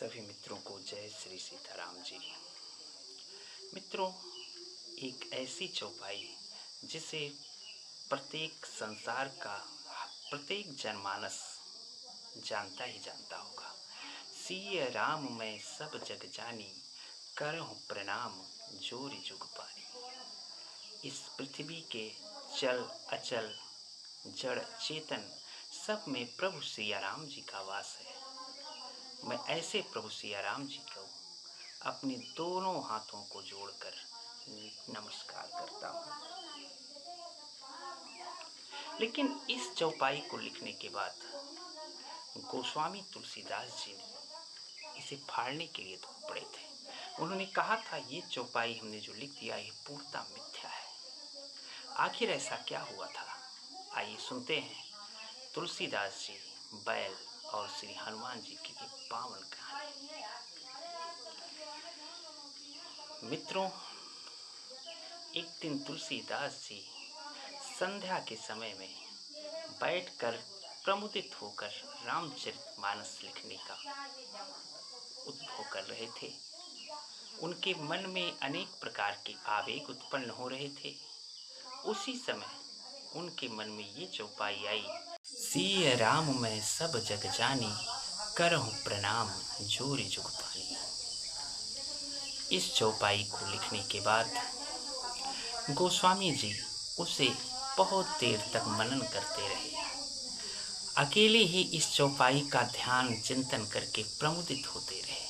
सभी मित्रों को जय श्री सीताराम जी। मित्रों, एक ऐसी चौपाई जिसे प्रत्येक संसार का प्रत्येक जनमानस जानता ही जानता होगा। सिय राम मैं सब जग जानी, करहूँ प्रणाम जोरि जुग पानी। इस पृथ्वी के चल अचल जड़ चेतन सब में प्रभु सिया राम जी का वास है। मैं ऐसे प्रभु सिया राम जी को अपने दोनों हाथों को जोड़कर नमस्कार करता हूँ। लेकिन इस चौपाई को लिखने के बाद गोस्वामी तुलसीदास जी ने इसे फाड़ने के लिए तो पड़े थे। उन्होंने कहा था, ये चौपाई हमने जो लिख दिया ये पूर्णतः मिथ्या है। आखिर ऐसा क्या हुआ था, आइए सुनते हैं तुलसीदास जी, बैल और श्री हनुमान जी की एक पावन कहानी। मित्रों, एक दिन तुलसीदास जी संध्या के समय में बैठकर प्रमुदित होकर रामचरितमानस लिखने का उद्भव कर रहे थे। उनके मन में अनेक प्रकार के आवेग उत्पन्न हो रहे थे। उसी समय उनके मन में ये चौपाई आई, सिय राम मैं सब जग जानी, करहूँ प्रणाम जोरि जुग पानी। इस चौपाई को लिखने के बाद गोस्वामी जी उसे बहुत देर तक मनन करते रहे। अकेले ही इस चौपाई का ध्यान चिंतन करके प्रमुदित होते रहे।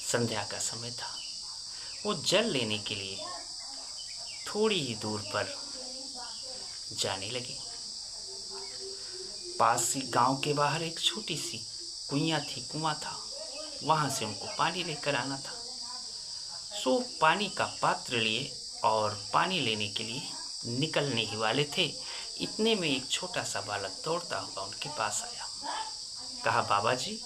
संध्या का समय था। वो जल लेने के लिए थोड़ी ही दूर पर जाने लगे। पास ही गांव के बाहर एक छोटी सी कुआं था। वहां से उनको पानी लेकर आना था। सो पानी का पात्र लिए और पानी लेने के लिए निकलने ही वाले थे। इतने में एक छोटा सा बालक दौड़ता हुआ उनके पास आया। कहा, बाबा जी,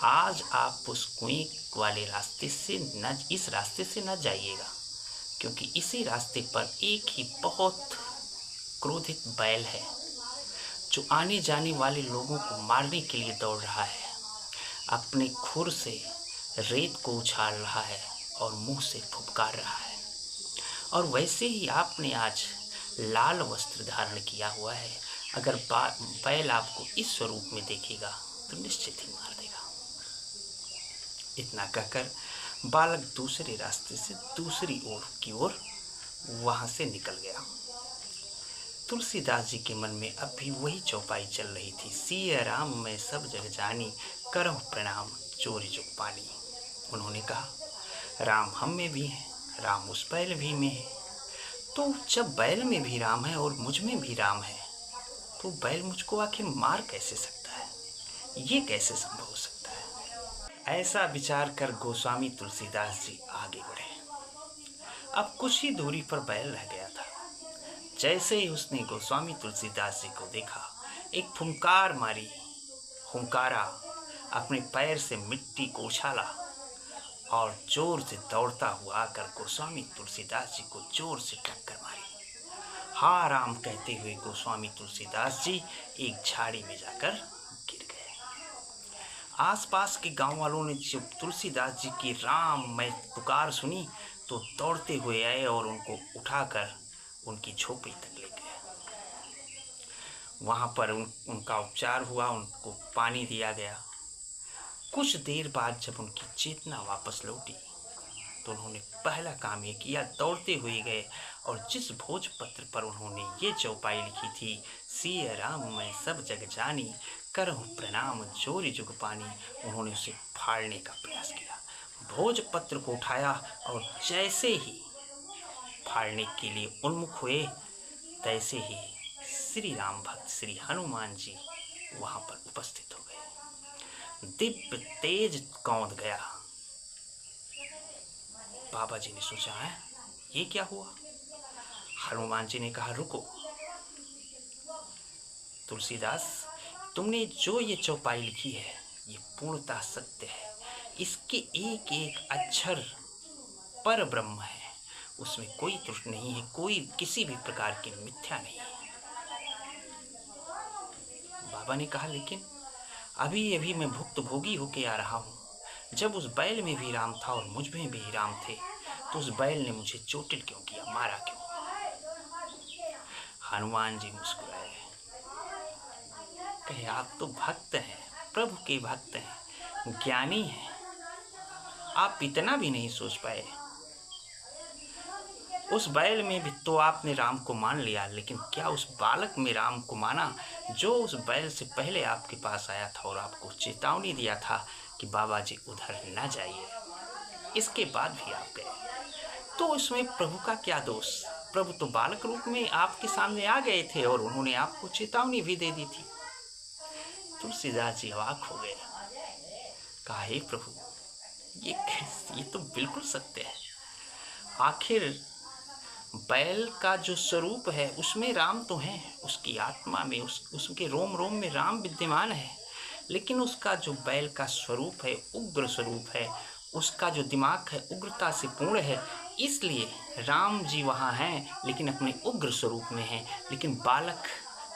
आज आप उस कुएं वाले रास्ते से इस रास्ते से न जाइएगा, क्योंकि इसी रास्ते पर एक ही बहुत क्रोधित बैल है जो आने जाने वाले लोगों को मारने के लिए दौड़ रहा है। अपने खुर से रेत को उछाल रहा है और मुंह से फुफकार रहा है। और वैसे ही आपने आज लाल वस्त्र धारण किया हुआ है। अगर बैल आपको इस स्वरूप में देखेगा तो निश्चित ही मार देगा। इतना कहकर बालक दूसरे रास्ते से दूसरी ओर की ओर वहां से निकल गया। तुलसीदास जी के मन में अब भी वही चौपाई चल रही थी, सिय राम मैं सब जग जानी, करहूँ प्रणाम जोरि जुग पानी। उन्होंने कहा, राम हम में भी है, राम उस बैल भी में है। तो जब बैल में भी राम है और मुझ में भी राम है, तो बैल मुझको आखिर मार कैसे सकता है? ये कैसे संभव हो सकता है? ऐसा विचार कर गोस्वामी तुलसीदास जी आगे बढ़े। अब कुछ ही दूरी पर बैल रह गया था। जैसे ही उसने गोस्वामी तुलसीदास जी को देखा, एक फुंकार मारी, हुंकारा, अपने पैर से मिट्टी को उछाला और जोर से दौड़ता हुआ आकर गोस्वामी तुलसीदास जी को जोर से टक्कर मारी। हा राम कहते हुए गोस्वामी तुलसीदास जी एक झाड़ी में जाकर गिर गए। आसपास के गांव वालों ने जब तुलसीदास जी की राम मैं पुकार सुनी तो दौड़ते हुए आए और उनको उठाकर उनकी झोपड़ी तक ले गए। वहां पर उनका उपचार हुआ, उनको पानी दिया गया। कुछ देर बाद जब उनकी चेतना वापस लौटी तो उन्होंने पहला काम ये किया, दौड़ते हुए गए और जिस भोजपत्र पर उन्होंने ये चौपाई लिखी थी, सिय राम मैं सब जग जानी, करहूँ प्रणाम जोरि जुग पानी, उन्होंने उसे फाड़ने का प्रयास किया। भोजपत्र को उठाया और जैसे ही फाड़ने के लिए उन्मुख हुए, तैसे ही श्री राम भक्त श्री हनुमान जी वहां पर उपस्थित हो गए। दिव्य तेज कौंध गया। बाबा जी ने सोचा, है ये क्या हुआ? हनुमान जी ने कहा, रुको तुलसीदास, तुमने जो ये चौपाई लिखी है ये पूर्णतः सत्य है। इसके एक एक अक्षर पर ब्रह्म है, उसमें कोई त्रुटि नहीं है, कोई किसी भी प्रकार की मिथ्या नहीं है। बाबा ने कहा, लेकिन अभी अभी मैं भुक्त भोगी होके आ रहा हूँ, जब उस बैल में भी राम था और मुझ में भी राम थे, तो उस बैल ने मुझे चोटिल क्यों किया, मारा क्यों? हनुमान जी मुस्कुराए, कहे आप तो भक्त हैं, प्रभु के भक्त हैं, ज्ञानी हैं, आप इतना भी नहीं सोच पाए। उस बैल में भी तो आपने राम को मान लिया, लेकिन क्या उस बालक में राम को माना जो उस बैल से पहले आपके पास आया था और आपको चेतावनी दिया था कि बाबा जी उधर न जाइए? इसके बाद भी आप गए, तो इसमें प्रभु का क्या दोष? प्रभु तो बालक रूप में आपके सामने आ गए थे और उन्होंने आपको चेतावनी भी दे दी थी। तुलसीदास जी अवाक हो गए, कहा हे प्रभु, ये तो बिल्कुल सत्य है। आखिर बैल का जो स्वरूप है उसमें राम तो है, उसकी आत्मा में उसके रोम रोम में राम विद्यमान है, लेकिन उसका जो बैल का स्वरूप है उग्र स्वरूप है, उसका जो दिमाग है उग्रता से पूर्ण है, इसलिए राम जी वहाँ हैं लेकिन अपने उग्र स्वरूप में हैं। लेकिन बालक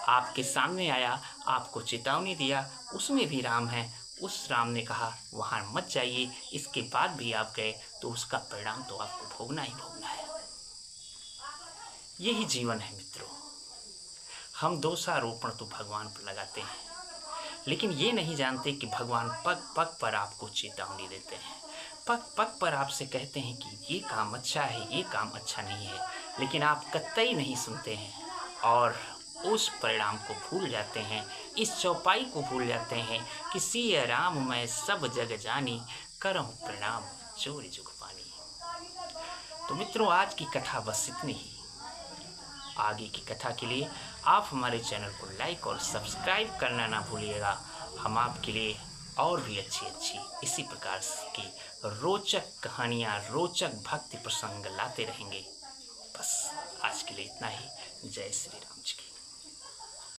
आपके सामने आया, आपको चेतावनी दिया, उसमें भी राम है। उस राम ने कहा वहाँ मत जाइए, इसके बाद भी आप गए तो उसका परिणाम तो आपको भोगना ही भोगना है। यही जीवन है मित्रों। हम दोषारोपण तो भगवान पर लगाते हैं, लेकिन ये नहीं जानते कि भगवान पग पग पर आपको चेतावनी देते हैं, पग पग पर आपसे कहते हैं कि ये काम अच्छा है, ये काम अच्छा नहीं है, लेकिन आप कतई नहीं सुनते हैं और उस परिणाम को भूल जाते हैं, इस चौपाई को भूल जाते हैं कि सिया राम मैं सब जग जानी, करहूँ प्रणाम चोरी जुग पानी। तो मित्रों, आज की कथा बस इतनी ही। आगे की कथा के लिए आप हमारे चैनल को लाइक और सब्सक्राइब करना ना भूलिएगा। हम आपके लिए और भी अच्छी इसी प्रकार की रोचक कहानियाँ, रोचक भक्ति प्रसंग लाते रहेंगे। बस आज के लिए इतना ही। जय श्री राम जी की।